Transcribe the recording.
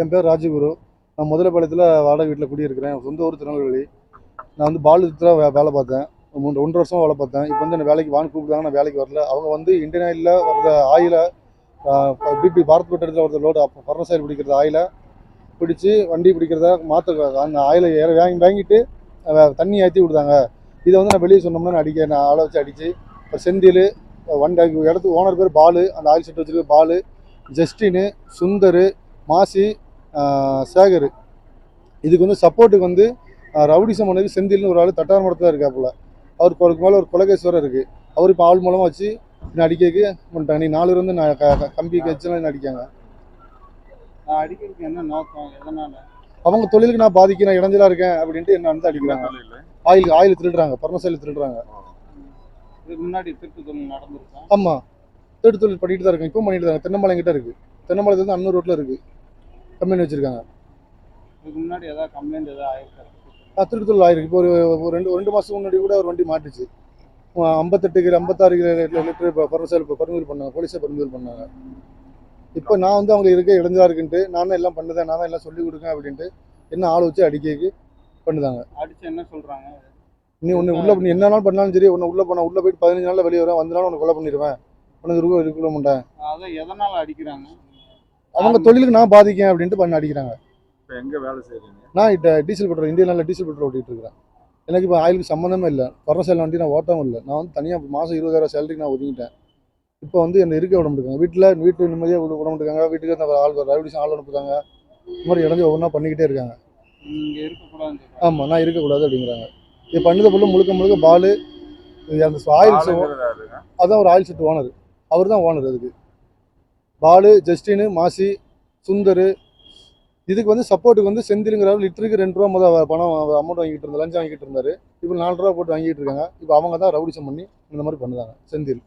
என் பேர் ராஜகுரு. நான் முதலைப்பாளையத்தில் வாடகை வீட்டில் குடியிருக்கிறேன். சொந்த ஊர் திருநெல்வேலி. நான் வந்து பாலுத்தில் வேலை பார்த்தேன். 1 வருஷமாக வேலை பார்த்தேன். இப்போ வந்து என்ன வேலைக்கு வான்னு கூப்பிட்டாங்க, நான் வேலைக்கு வரல. அவங்க வந்து இந்தியன் ஆயிலில் வர ஆயிலை பிபி பாரத் பெட்ரோலில் ஒரு லோடு பர்னஸ் ஆயில் பிடிக்கிறது ஆயிலை பிடிச்சி வண்டி பிடிக்கிறத மாற்ற அந்த ஆயிலை வாங்கிட்டு தண்ணி ஏற்றி விடுதாங்க. இதை வந்து நான் வெளியே சொன்னோம்னா நான் ஆளை வச்சு அடித்து இப்போ செந்தில் வண்டி இடத்துக்கு ஓனர் பேர் பாலு, அந்த ஆயில் செட் வச்சுருக்க பாலு, ஜஸ்டினு, சுந்தர், மாசி, சேகர். இதுக்கு வந்து சப்போர்ட்டுக்கு வந்து ரவுடிசம் பண்ணது செந்தில்னு ஒரு ஆள் தட்டார் மடத்தில் இருக்காப்புல. அவருக்கு மேலே ஒரு கொலகேஸ்வரம் இருக்குது. அவர் இப்போ ஆள் மூலமாக வச்சு அடிக்கிறதுக்கு பண்ணிட்டாங்க. நீ 4 பேர் வந்து நான் கம்பி வச்சுலாம் அடிக்காங்க. அடிக்கிறதுக்கு என்ன நோக்கம், எதனால? அவங்க தொழிலுக்கு நான் பாதிக்க நான் இடைஞ்சலா இருக்கேன் அப்படின்ட்டு என்ன வந்து அடிக்கிறாங்க. ஆயில் திருடுறாங்க, பர்னசைல் திருடுறாங்க. இதுக்கு முன்னாடி திருட்டு தொழில் நடந்திருக்கா? ஆமாம், திருட்டு தொழில் பண்ணிட்டு தான் இருக்கேன். இப்போ பண்ணிட்டு தான். தென்னம்பாளையம் கிட்ட இருக்குது. தென்னம்பாளையத்துல வந்து அன்னூர் ரோட்டில் இருக்குது கம்பெனி வச்சுருக்காங்க. இதுக்கு முன்னாடி ஏதாவது கம்ப்ளைண்ட் ஏதாவது ஆயிருக்காரு? திருட்டு தொழில் ஆயிருக்கு. இப்போ ஒரு ரெண்டு மாதத்துக்கு முன்னாடி கூட ஒரு வண்டி மாட்டுச்சு. 56 லிட்டர் பர்னசைல் பறிமுதல் பண்ணாங்க. போலீஸை பறிமுதல் பண்ணாங்க. இப்போ நான் வந்து அவங்க இருக்க இடைஞ்சலா இருக்குன்ட்டு நான் தான் எல்லாம் பண்ணுதேன், நான் தான் எல்லாம் சொல்லிக் கொடுக்கேன் அப்படின்ட்டு என்ன ஆள் வச்சு அடிக்க பண்ணுதாங்க. அடிச்சு என்ன சொல்றாங்க? நீ ஒன்று உள்ள பண்ணி என்னன்னாலும் பண்ணாலும் சரி, ஒன்று உள்ள போயிட்டு 15 நாளில் வெளியே வரேன், வந்தனாலும் உனக்கு கொலை பண்ணிடுவேன், உனக்கு இருக்க மாட்டேன். அதை எதனால அடிக்கிறாங்க? அவங்க தொழிலுக்கு நான் பாதிக்கேன் அப்படின்ட்டு பண்ண அடிக்கிறாங்க. இப்போ எங்கே வேலை செய்றீங்க? நான் diesel petrol, Indian diesel petrol ஓட்டிகிட்டு இருக்கிறேன். எனக்கு இப்போ ஆயிலுக்கு சம்மந்தமே இல்லை. பர்னசைல் வண்டி நான் ஓட்டவும் இல்லை. நான் வந்து தனியாக மாதம் 20,000 சேலரிக்கு நான் ஒதுங்கிட்டேன். இப்போ வந்து என்னை இருக்க விட மாட்டேங்க. வீட்டு நிம்மதியாக விட மாட்டேங்க. வீட்டுக்கு அந்த ஆள் ரவுடிசம் ஆள் அனுப்புதாங்க. இந்த மாதிரி இடைஞ்சு ஒவ்வொன்றா பண்ணிக்கிட்டே இருக்காங்க. இங்கே இருக்கக்கூடாது. ஆமாம், நான் இருக்கக்கூடாது அப்படிங்கிறாங்க. இது பண்ணது ஃபுல்லாக முழுக்க பாலு, அந்த ஆயில் அதான் ஒரு ஆயில் செட் ஓனர். அவர் தான் ஓனர். அதுக்கு பாலு, ஜஸ்டின், மாசி, சுந்தர். இதுக்கு வந்து சப்போர்ட்டுக்கு வந்து செந்திலுங்கிறவர் லிட்டருக்கு 2 ரூபா முதல் பணம் அமௌண்ட் வாங்கிட்டு இருந்தார், லஞ்சம் வாங்கிட்டு இருந்தார். இப்போ 4 ரூபா போட்டு வாங்கிட்டு இருக்காங்க. இப்போ அவங்க தான் ரவுடிசம் பண்ணி இந்த மாதிரி பண்ணுதாங்க செந்தில்.